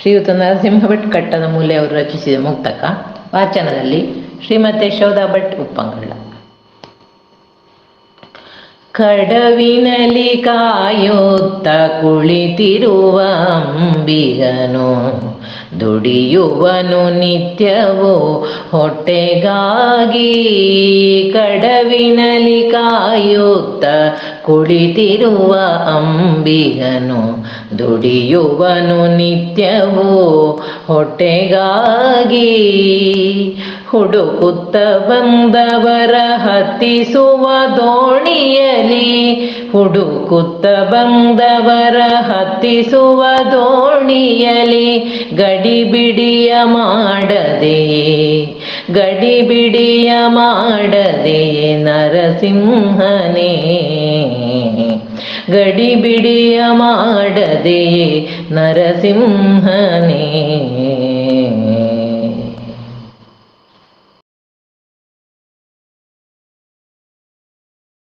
ಶ್ರೀಯುತ ನರಸಿಂಹ ಭಟ್ ಕಟ್ಟದ ಮೂಲೆ ಅವರು ರಚಿಸಿದ ಮುಕ್ತಕ. ವಾಚನದಲ್ಲಿ ಶ್ರೀಮತಿ ಯಶೋಧ ಭಟ್ ಉಪ್ಪಂಗಳ್ಳ. ಕಡವಿನಲಿ ಕಾಯುತ್ತ ಕುಳಿತಿರುವ ಅಂಬಿಗನು, ದುಡಿಯುವನು ನಿತ್ಯವೂ ಹೊಟ್ಟೆಗಾಗಿ. ಕಡವಿನಲಿ ಕಾಯುತ್ತ ಕುಳಿತಿರುವ ಅಂಬಿಗನು, ದುಡಿಯುವನು ನಿತ್ಯವೂ ಹೊಟ್ಟೆಗಾಗಿ. ಹುಡುಕುತ್ತ ಬಂದವರ ಹತ್ತಿಸುವ ದೋಣಿಯಲಿ, ಹುಡುಕುತ್ತ ಬಂದವರ ಹತ್ತಿಸುವ ದೋಣಿಯಲಿ, ಗಡಿಬಿಡಿಯ ಮಾಡದೆಯೇ, ಗಡಿಬಿಡಿಯ ಮಾಡದೆಯೇ ನರಸಿಂಹನೇ, ಗಡಿಬಿಡಿಯ ಮಾಡದೆಯೇ ನರಸಿಂಹನೇ.